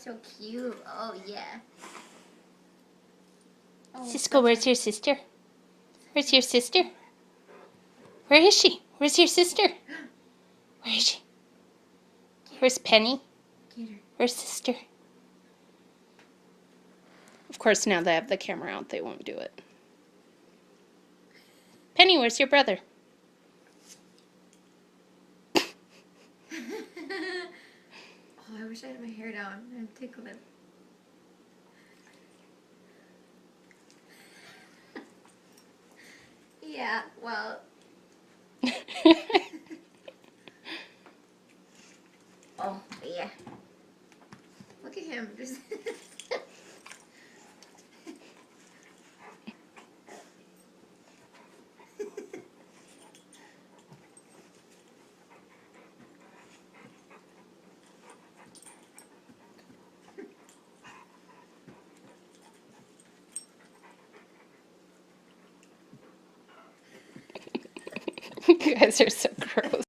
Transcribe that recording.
so cute. Oh, yeah. Oh, Cisco, where's your sister? Where's your sister? Where is she? Where's your sister? Where is she? Where's Penny? Get her. Where's sister? Of course, now they have the camera out, they won't do it. Penny, where's your brother? Oh, I wish I had my hair down. I'm tickled. Yeah, well. Oh, yeah. Look at him. Just You guys are so gross.